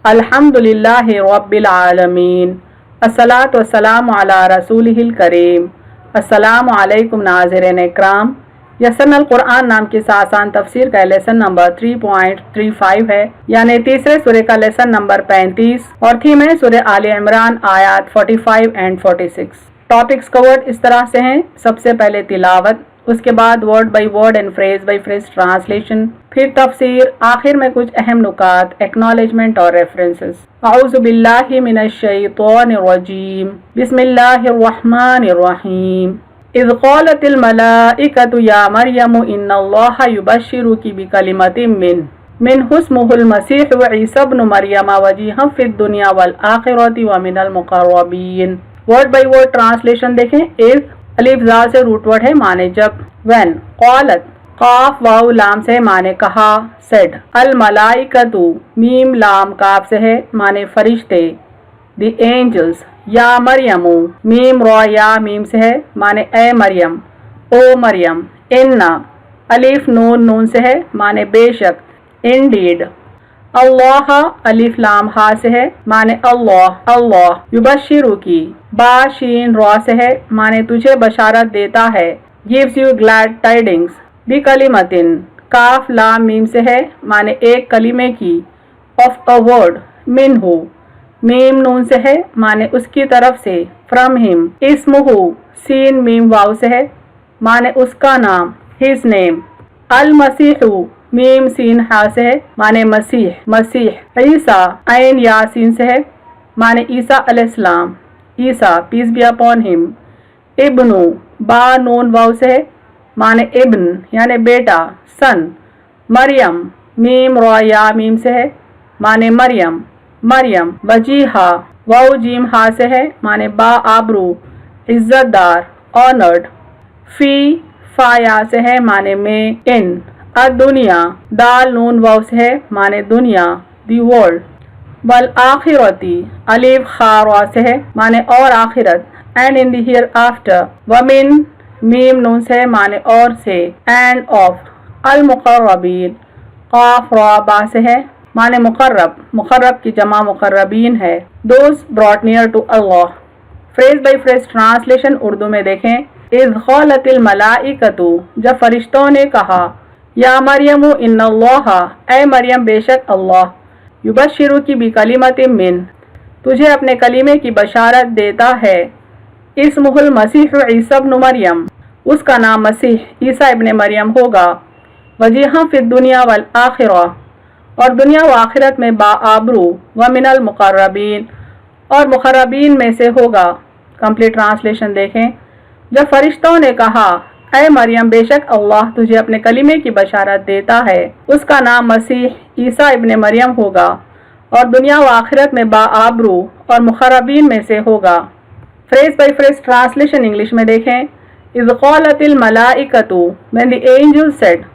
अल्हम्दुलिल्लाहि रब्बिल आलमीन, अस्सलातु वस्सलामु अला रसूलिहिल करीम। अस्सलामु अलैकुम नाज़रीन इकराम। यसनल कुरान नाम की आसान तफसीर का लेसन नंबर 3.35 है, यानी तीसरे सूरे का लेसन नंबर 35 और थीम है सूरह आले इमरान आयत 45 एंड 46। टॉपिक्स कवर्ड इस तरह से हैं: सबसे पहले तिलावत, उसके बाद word by word and phrase by phrase translation, फिर तफसीर, आखिर में कुछ अहम नुकात, एक्नॉलेजमेंट और रेफरेंसेस। अऊज़ु बिल्लाहि मिनश शैतानिर रजीम, बिस्मिल्लाहिर रहमानिर रहीम। इज़ क़ालतिल मलाइकतु या मरियमु इन्नल्लाहा युबश्शिरुकी बिकलिमतिन मिन्हु इस्मुहुल मसीहु ईसा इब्नु मरियम वजीहन फिद दुनिया वल आखिरति व मिनल मुक़र्रबीन। वर्ड बाई वर्ड ट्रांसलेशन देखें। इज़ अलिफ ज़ाल से रूट वर्ड है, माने जब। व्हेन, क़ालत काफ वाव लाम से माने कहा, सेड। अल मलाइकतु मीम लाम काफ से है, माने फरिश्ते, द एंजल्स। या मरियमु मीम रॉ या मीम से है, माने ए मरियम, ओ मरियम। इन्ना अलिफ नून नून से है, माने बेशक, इंडीड। अल्लाह अलिफ लाम हा से है, माने अल्लाह अल्लाह। युबश्शिरु की बा शीन रॉ से है, माने तुझे बशारत देता है, गिव्स यू ग्लैड टाइडिंग्स। बी कलिमतिन काफ लाम मीम से है, माने एक कलिमे की, ऑफ अ वर्ड, मिन्हु मीम नून से है, माने उसकी तरफ से, फ्रॉम हिम। इस्मुहु सीन मीम वाव से है, माने उसका नाम, हिज नेम। अल मसीहु मीम सीन हा से है, माने मसीह मसीह। ईसा ऐन यासीन से है, माने ईसा अलैहिस्सलाम, ईसा पीस बी अपॉन हिम। इब्नु बा नून वाव से है, माने इब्न यानी बेटा, सन। मरियम मीम रॉ या मीम से है, माने मरियम मरियम। वजीहा वाव जीम हा से है, माने बा आबरू, इज्जतदार, ऑनर्ड। फी फा या से है, माने में, इन। दुनिया दाल नून वाव से है, माने दुनिया, दी वर्ल्ड। वल आखिरती अलिफ खा रॉ से है, माने और आखिरत, and in the hereafter. वमिन मीम नून से है, माने और से, एंड ऑफ। अल मुक़र्रबीन क़ाफ रॉ बा से है, माने मुक़र्रब, मुक़र्रब की जमा मुक़र्रबीन है। Those brought near to Allah. Phrase by phrase translation Urdu में देखें। इज़ क़ालतिल मलाइकतु जब फरिश्तों ने कहा, या मरियमु इन्नल्लाहा ए मरियम बेशक अल्लाह, युबश्शिरुकी बिकलिमतिन मिन तुझे अपने कलीमे की बशारत देता है, इस्मुहुल मसीहु ईसा इब्नु मरियम उसका नाम मसीह ईसा इब्ने मरियम होगा, वजीहन फिद दुनिया वल आखिरा और दुनिया व आखिरत में बाआबरू, व मिनल मुक़र्रबीन और मुक़र्रबीन में से होगा। कंप्लीट ट्रांसलेशन देखें। जब फरिश्तों ने कहा, ऐ मरियम बेशक अल्लाह तुझे अपने कलीमे की बशारत देता है, उसका नाम मसीह ईसा इब्ने मरियम होगा और दुनिया व आखिरत में बाआबरू और मुक़र्रबीन में से होगा। Phrase by phrase translation English में देखें। इज़ क़ालतिल मलाइकतु व्हेन द एंजल सेड,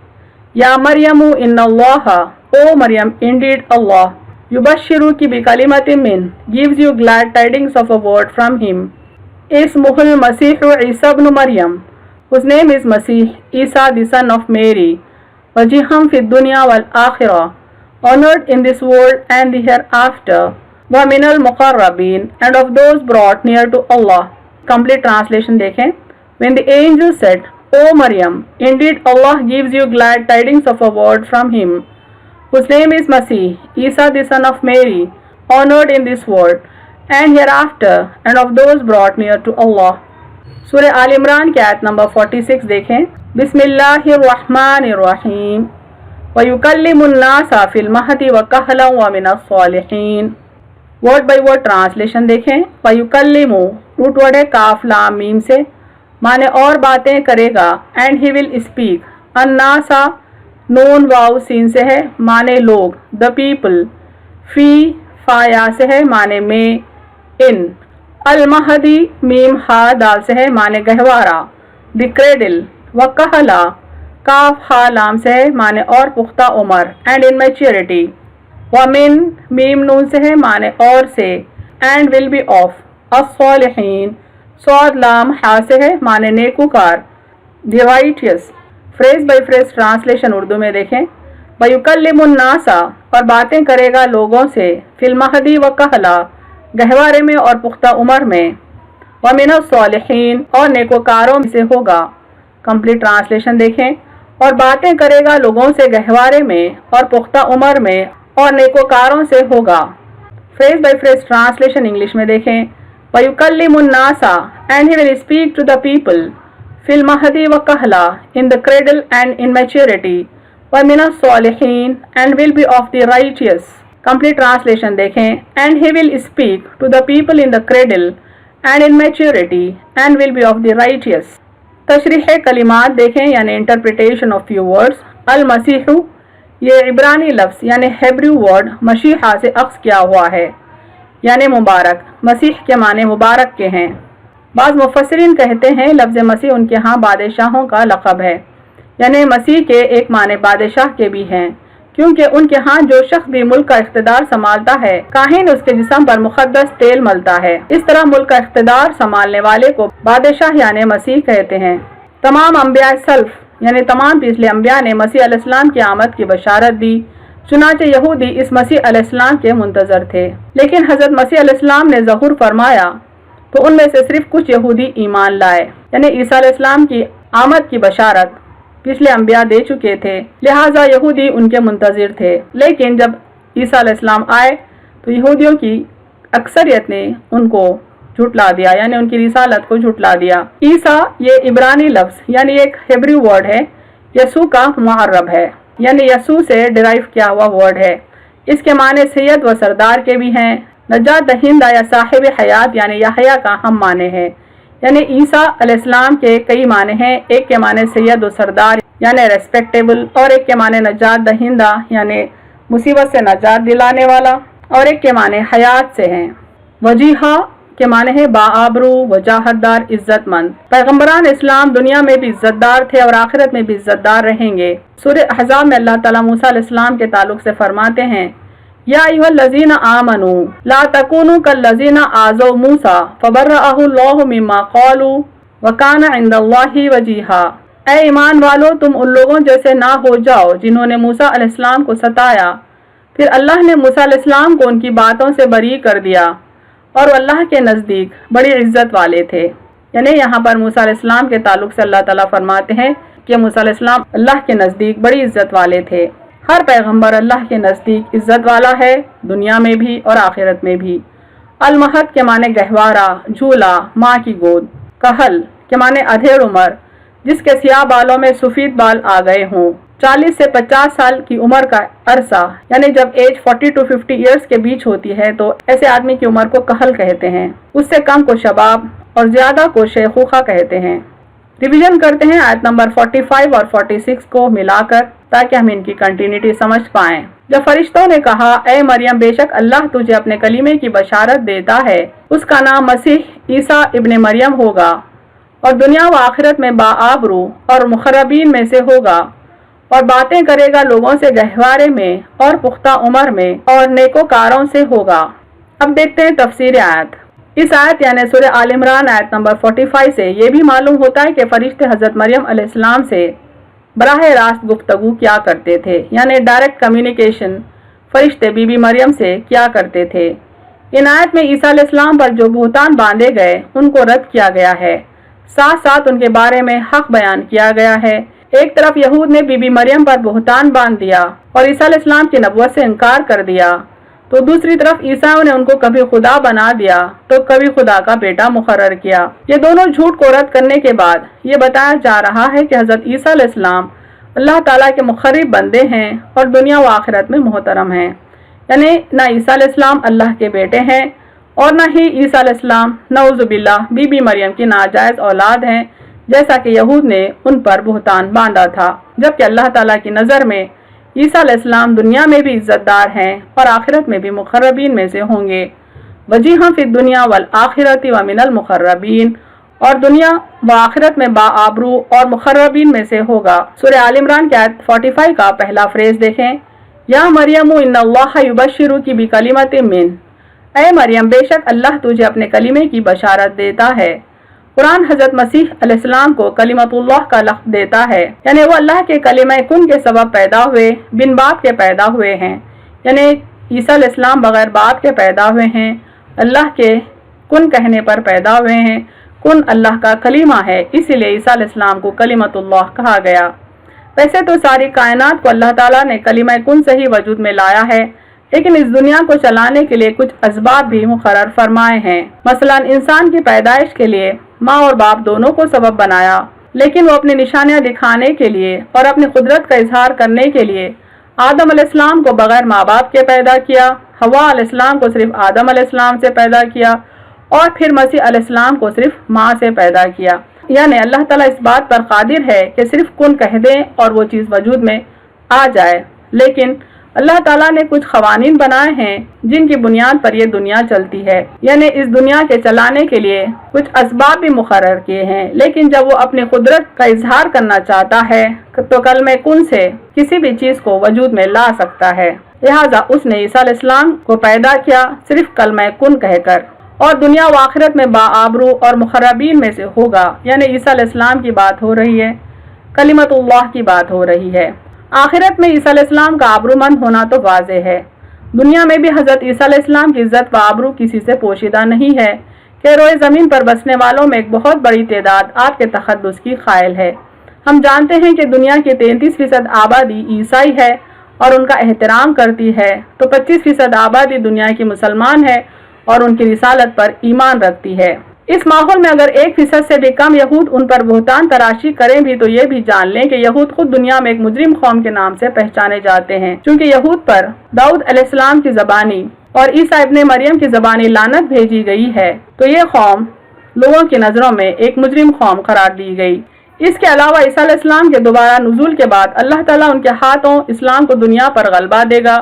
या मरियमु इन्नल्लाहा ओ मरियम इंडीड अल्लाह, युबश्शिरुकी बिकलिमतिन मिन gives you glad tidings of a word from him, इस्मुहुल मसीहु ईसा इब्नु मरियम whose name is Masih, Isa the son of Mary, wajiham fid dunya wal akhirah, honored in this world and the hereafter, wa minal muqarrabin and of those brought near to Allah. Complete translation देखें। When the angel said, O Maryam, indeed Allah gives you glad tidings of a word from him, whose name is Masih, Isa the son of Mary, honored in this world and hereafter, and of those brought near to Allah. सूरह आल इमरान की आयत number 46 देखें। बिस्मिल्लाहिर्रहमानिर्रहीम व युकल्लिमुन्नासा fill महदी व कहलन व मिनस सालिहीन। वर्ड बाई वर्ड ट्रांसलेशन देखें। व युकल्लिमु रूट वर्ड है काफ लाम मीम से, माने और बातें करेगा, एंड ही विल स्पीक। अन्नासा नून वाव सीन से है, माने लोग, द पीपल। फी फाया से है, माने में, इन। अल महदी मीम हा दाल से है, माने गहवारा, द क्रेडल। व कहला काफ हा लाम से है, माने और पुख्ता उमर, एंड इन मैच्योरिटी। व मिन मीम नून से है, माने और से, एंड विल बी ऑफ। अस्सालिहीन सौद लाम हा से है, माने नेकुकार, the righteous. Phrase by phrase translation Urdu में देखें। वयुकल्लिमुन्नासा और बातें करेगा लोगों से फिल महदी व कहला गहवारे में और पुख्ता उम्र में, व मिनस्सॉलिहीन और नेकोकारों में से होगा। कंप्लीट ट्रांसलेशन देखें। और बातें करेगा लोगों से गहवारे में और पुख्ता उम्र में और नेकोकारों से होगा। Phrase by phrase translation English में देखें। वयुकल्लिमुन्नासा and he will speak to the people फिल महदी व कहला in the cradle and in maturity व मिनस्सॉलिहीन and will be of the righteous. Complete translation देखें। And he will speak to the people in the cradle and in maturity and will be of the righteous. तशरीह कलिमात देखें यानी interpretation of few words. अल मसीहु ये इब्रानी लफ्ज़ यानी हेब्रू वर्ड मशीहा से अक्स किया हुआ है यानी मुबारक। मसीह के माने मुबारक के हैं। बाज़ मुफस्सिरीन कहते हैं लफ्ज़ मसीह उनके यहाँ बादशाहों का लक़ब है यानी मसीह के एक माने बादशाह के भी हैं, क्योंकि उनके यहाँ जो शख्स भी मुल्क का इख्तिदार संभालता है काहिन उसके जिस्म पर मुक़द्दस तेल मलता है। इस तरह मुल्क का इख्तिदार संभालने वाले को बादशाह यानी मसीह कहते हैं। तमाम अंबिया सल्फ यानी तमाम पिछले अंबिया ने मसीह अलैहिस्सलाम की आमद की बशारत दी, चुनाचे यहूदी इस मसीह अलैहिस्सलाम के मुंतज़र थे। लेकिन हज़रत मसीह अलैहिस्सलाम ने ज़हूर फरमाया तो उनमें से सिर्फ कुछ यहूदी ईमान लाए, यानी ईसा अलैहिस्सलाम की आमद की बशारत पिछले अंबिया दे चुके थे, लिहाजा यहूदी उनके मुंतज़िर थे। लेकिन जब ईसा अलैहिस्सलाम आए तो यहूदियों की अक्सरियत ने उनको झुटला दिया यानी उनकी रिसालत को झुटला दिया। ईसा ये इब्रानी लफ्ज़ यानी एक हिब्रू वर्ड है, यसू का मुअर्रब है यानी यसू से डिराइव किया हुआ वर्ड है। इसके माने सैयद व सरदार के भी हैं। नजात दहिंदा या साहिब हयात यानी याहया का हम माने हैं, यानी ईसा अलैहिस्सलाम के कई माने हैं। एक के माने सैयद व सरदार यानी रेस्पेक्टेबल, और एक के माने नजात दहिंदा यानी मुसीबत से नजात दिलाने वाला, और एक के माने हयात से हैं। वजीहा के माने है बाआबरू वजाहतदार इज्जतमंद। पैगम्बरान इस्लाम दुनिया में भी इज्जतदार थे और आखिरत में भी इज्जतदार रहेंगे। सूरह अहज़ाब में अल्लाह ताला मूसा अलैहिस्सलाम के ताल्लुक से फरमाते हैं या अय्युहल्लज़ीना आमनू ला तकूनू कल्लज़ीना आज़ौ मूसा फबर्रअहुल्लाहु मिम्मा क़ालू व काना इंदल्लाहि वजीहा। ऐ ईमान वालो तुम उन लोगों जैसे ना हो जाओ जिन्होंने मूसा अलैहिस्सलाम को सताया, फिर अल्लाह ने मूसा अलैहिस्सलाम को उनकी बातों से बरी कर दिया और अल्लाह के नज़दीक बड़ी इज्जत वाले थे। यानी यहाँ पर मूसा अलैहिस्सलाम के ताल्लुक से अल्लाह ताला फरमाते हैं कि मूसा अलैहिस्सलाम अल्लाह के नज़दीक बड़ी इज्जत वाले थे। हर पैगंबर अल्लाह के नज़दीक इज्जत वाला है, दुनिया में भी और आखिरत में भी। अलमहद के माने गहवारा, झूला, माँ की गोद। कहल के माने अधेड़ उम्र, जिसके सियाह बालों में सफ़ेद बाल आ गए हों। 40 से 50 साल की उम्र का अरसा, यानी जब एज 40 to 50 ईयर्स के बीच होती है तो ऐसे आदमी की उम्र को कहल कहते हैं। उससे कम को शबाब और ज्यादा को शेखूखा कहते हैं। रिवीजन करते हैं आयत नंबर 45 और 46 को मिलाकर ताकि हम इनकी कंटिन्यूटी समझ पाएं। जब फरिश्तों ने कहा ए मरियम बेशक अल्लाह तुझे अपने कलीमे की बशारत देता है, उसका नाम मसीह ईसा इब्ने मरियम होगा और दुनिया व आखिरत में बाआबरू और मुखर्रबीन में से होगा और बातें करेगा लोगों से गहवारे में और पुख्ता उम्र में और नेकोकारों से होगा। अब देखते हैं तफसीर आयत। इस आयत यानी सूरह आल इमरान आयत नंबर 45 से ये भी मालूम होता है कि फरिश्ते हज़रत मरियम अलैहिस्सलाम से बराह रास्त गुफ्तगू किया करते थे, यानी डायरेक्ट कम्युनिकेशन फरिश्ते बीबी मरियम से किया करते थे। इन आयत में ईसा अलैहिस्सलाम पर जो बुहतान बांधे गए उनको रद्द किया गया है, साथ साथ उनके बारे में हक बयान किया गया है। एक तरफ यहूद ने बीबी मरियम पर बुहतान बांध दिया और ईसा अलैहिस्सलाम की नबुव्वत से इनकार कर दिया, तो दूसरी तरफ ईसाइयों ने उनको कभी खुदा बना दिया तो कभी खुदा का बेटा मुकर्रर किया। ये दोनों झूठ को रद्द करने के बाद ये बताया जा रहा है कि हजरत ईसा अलैहिस्सलाम अल्लाह ताला के मुखर्रब बंदे हैं और दुनिया व आखिरत में मोहतरम हैं। यानी ना ईसा अलैहिस्सलाम अल्लाह के बेटे हैं और न ही ईसा अलैहिस्सलाम नऊज़ुबिल्लाह बीबी मरियम की नाजायज औलाद हैं, जैसा कि यहूद ने उन पर बुहतान बांधा था। जबकि अल्लाह ताला की नज़र में ईसा अलैहिस्सलाम दुनिया में भी इज्जतदार हैं और आखिरत में भी मुखर्रबीन में से होंगे। वजीहा फिद दुनिया वल आखिरती व मिनल मुखर्रबीन, और दुनिया व आखिरत में बाआबरू और मुखर्रबीन में से होगा। सूरह आल इमरान के आयत 45 का पहला फ्रेज देखें, या मरियम इन्नल्लाह युबश्शिरुकी बिकलिमतिन मिन। ऐ मरियम बेशक अल्लाह तुझे अपने कलीमे की बशारत देता है قرآن حضرت مسیح علیہ السلام کو کلمۃ کا لقب دیتا ہے، یعنی وہ اللہ کے کلمہ کن کے سبب پیدا ہوئے، بن باپ کے پیدا ہوئے ہیں، یعنی عیسیٰ علیہ السلام بغیر باپ کے پیدا ہوئے ہیں، اللہ کے کن کہنے پر پیدا ہوئے ہیں۔ کن اللہ کا کلمہ ہے، اسی لیے عیسیٰ علیہ السلام کو کلمۃ اللہ کہا گیا۔ ویسے تو ساری کائنات کو اللہ تعالیٰ نے کلمہ کن سے ہی وجود میں لایا ہے، لیکن اس دنیا کو چلانے کے لیے کچھ اسباب بھی مقرر فرمائے ہیں۔ مثلا انسان کی پیدائش کے لیے ماں اور باپ دونوں کو سبب بنایا، لیکن وہ اپنی نشانیاں دکھانے کے لیے اور اپنی قدرت کا اظہار کرنے کے لیے آدم علیہ السلام کو بغیر ماں باپ کے پیدا کیا، حوا علیہ السلام کو صرف آدم علیہ السلام سے پیدا کیا، اور پھر مسیح علیہ السلام کو صرف ماں سے پیدا کیا۔ یعنی اللہ تعالیٰ اس بات پر قادر ہے کہ صرف کن کہہ دیں اور وہ چیز وجود میں آ جائے، لیکن اللہ تعالیٰ نے کچھ قوانین بنائے ہیں جن کی بنیاد پر یہ دنیا چلتی ہے، یعنی اس دنیا کے چلانے کے لیے کچھ اسباب بھی مقرر کیے ہیں، لیکن جب وہ اپنی قدرت کا اظہار کرنا چاہتا ہے تو کلمہ کن سے کسی بھی چیز کو وجود میں لا سکتا ہے۔ لہٰذا اس نے عیسیٰ علیہ السلام کو پیدا کیا صرف کلمہ کن کہہ کر، اور دنیا و آخرت میں باآبرو اور مقربین میں سے ہوگا، یعنی عیسیٰ علیہ السلام کی بات ہو رہی ہے، کلمۃ اللہ کی بات ہو رہی ہے۔ آخرت میں عیسیٰ علیہ السلام کا آبرو مند ہونا تو واضح ہے، دنیا میں بھی حضرت عیسیٰ علیہ السلام کی عزت و آبرو کسی سے پوشیدہ نہیں ہے کہ روئے زمین پر بسنے والوں میں ایک بہت بڑی تعداد آپ کے تقدس کی قائل ہے۔ ہم جانتے ہیں کہ دنیا کی 33% آبادی عیسائی ہے اور ان کا احترام کرتی ہے، تو 25% آبادی دنیا کی مسلمان ہے اور ان کی رسالت پر ایمان رکھتی ہے۔ اس ماحول میں اگر 1% سے بھی کم یہود ان پر بہتان تراشی کریں بھی تو یہ بھی جان لیں کہ یہود خود دنیا میں ایک مجرم قوم کے نام سے پہچانے جاتے ہیں، چونکہ یہود پر داؤد علیہ السلام کی زبانی اور عیسیٰ ابن مریم کی زبانی لعنت بھیجی گئی ہے، تو یہ قوم لوگوں کی نظروں میں ایک مجرم قوم قرار دی گئی۔ اس کے علاوہ عیسیٰ علیہ السلام کے دوبارہ نزول کے بعد اللہ تعالیٰ ان کے ہاتھوں اسلام کو دنیا پر غلبہ دے گا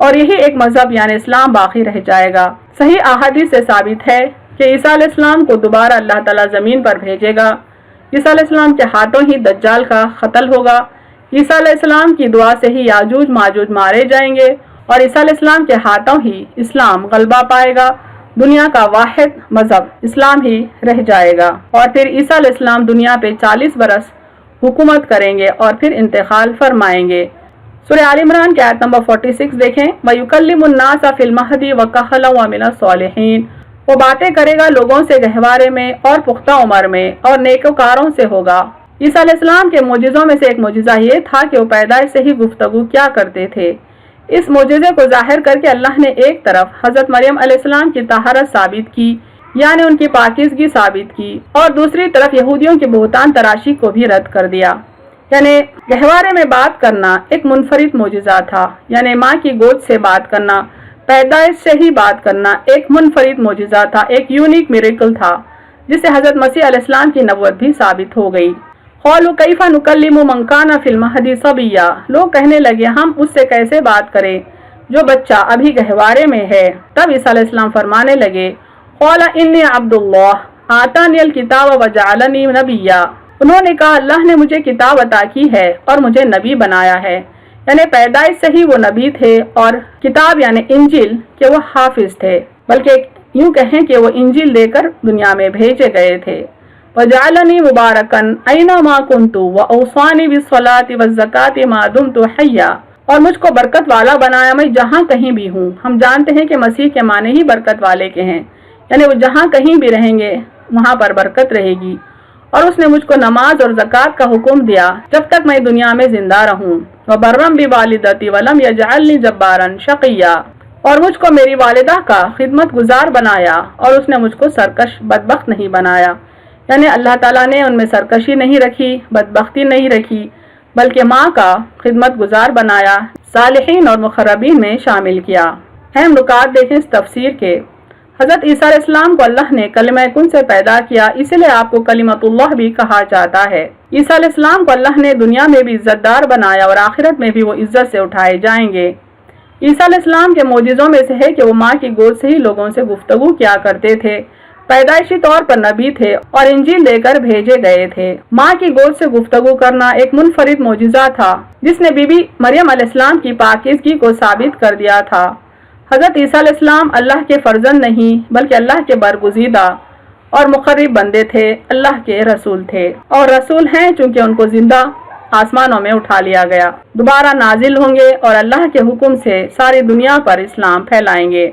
اور یہی ایک مذہب یعنی اسلام باقی رہ جائے گا۔ صحیح احادیث سے ثابت ہے کہ عیسیٰ علیہ السلام کو دوبارہ اللہ تعالیٰ زمین پر بھیجے گا، عیسیٰ علیہ السلام کے ہاتھوں ہی دجال کا قتل ہوگا، عیسیٰ علیہ السلام کی دعا سے ہی یاجوج ماجوج مارے جائیں گے اور عیسیٰ علیہ السلام کے ہاتھوں ہی اسلام غلبہ پائے گا، دنیا کا واحد مذہب اسلام ہی رہ جائے گا، اور پھر عیسیٰ علیہ السلام دنیا پہ 40 برس حکومت کریں گے اور پھر انتقال فرمائیں گے۔ سورہ آل عمران کی آیت نمبر 46 دیکھیں، وَيُكَلِّمُ النَّاسَ فِي الْمَهْدِ وَكَهْلًا وَمِنَ الصَّالِحِينَ، وہ باتیں کرے گا لوگوں سے گہوارے میں اور پختہ عمر میں اور نیکوکاروں سے ہوگا۔ عیسیٰ علیہ السلام کے معجزوں میں سے ایک معجزہ یہ تھا کہ وہ پیدائش سے ہی گفتگو کیا کرتے تھے۔ اس معجزے کو ظاہر کر کے اللہ نے ایک طرف حضرت مریم علیہ السلام کی طہارت ثابت کی، یعنی ان کی پاکیزگی ثابت کی، اور دوسری طرف یہودیوں کی بہتان تراشی کو بھی رد کر دیا۔ یعنی گہوارے میں بات کرنا ایک منفرد معجزہ تھا، یعنی ماں کی گود سے بات کرنا، پیدائش سے ہی بات کرنا ایک منفرد معجزہ تھا، ایک یونیک میریکل تھا، جس سے حضرت مسیح علیہ السلام کی نبوت بھی ثابت ہو گئی۔ قالوا کیف نکلم من کان فی المہد صبیا، لوگ کہنے لگے ہم اس سے کیسے بات کریں جو بچہ ابھی گہوارے میں ہے۔ تب عیسیٰ علیہ السلام فرمانے لگے قال انی عبد اللہ آتانی الکتاب وجعلنی نبیا، انہوں نے کہا اللہ نے مجھے کتاب عطا کی ہے اور مجھے نبی بنایا ہے، یعنی پیدائش سے ہی وہ نبی تھے، اور کتاب یعنی انجیل کہ وہ حافظ تھے، بلکہ یوں کہیں کہ وہ انجیل دے کر دنیا میں بھیجے گئے تھے۔ وَجَعَلَنِي مُبَارَكًا أَيْنَمَا كُنْتُ وَأَوْصَانِي بِالصَّلَاةِ وَالزَّكَاةِ مَا دُمْتُ حَيًّا، اور مجھ کو برکت والا بنایا میں جہاں کہیں بھی ہوں۔ ہم جانتے ہیں کہ مسیح کے معنی ہی برکت والے کے ہیں، یعنی وہ جہاں کہیں بھی رہیں گے وہاں پر برکت رہے گی، اور اس نے مجھ کو نماز اور زکوٰۃ کا حکم دیا جب تک میں دنیا میں زندہ رہوں۔ وَبَرًّا بِوَالِدَتِي وَلَمْ يَجْعَلْنِي جَبَّارًا شَقِيًّا، اور مجھ کو میری والدہ کا خدمت گزار بنایا اور اس نے مجھ کو سرکش بدبخت نہیں بنایا، یعنی اللہ تعالیٰ نے ان میں سرکشی نہیں رکھی، بدبختی نہیں رکھی، بلکہ ماں کا خدمت گزار بنایا، صالحین اور مقربین میں شامل کیا۔ اہم نکات دیکھیں اس تفسیر کے۔ حضرت عیسیٰ علیہ السلام کو اللہ نے کلمہ کن سے پیدا کیا، اسی لیے آپ کو کلمۃ اللہ بھی کہا جاتا ہے۔ عیسیٰ علیہ السلام کو اللہ نے دنیا میں بھی عزت دار بنایا اور آخرت میں بھی وہ عزت سے اٹھائے جائیں گے۔ عیسیٰ علیہ السلام کے معجزوں میں سے ہے کہ وہ ماں کی گود سے ہی لوگوں سے گفتگو کیا کرتے تھے، پیدائشی طور پر نبی تھے اور انجیل دے کر بھیجے گئے تھے۔ ماں کی گود سے گفتگو کرنا ایک منفرد معجزہ تھا جس نے بی بی مریم علیہ السلام کی پاکیزگی کو ثابت کر دیا تھا۔ حضرت عیسیٰ علیہ السلام اللہ کے فرزند نہیں بلکہ اللہ کے برگزیدہ اور مقرب بندے تھے، اللہ کے رسول تھے، اور رسول ہیں چونکہ ان کو زندہ آسمانوں میں اٹھا لیا گیا، دوبارہ نازل ہوں گے اور اللہ کے حکم سے ساری دنیا پر اسلام پھیلائیں گے۔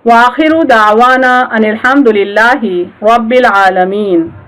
وآخر دعوانا ان الحمد للہ رب العالمین۔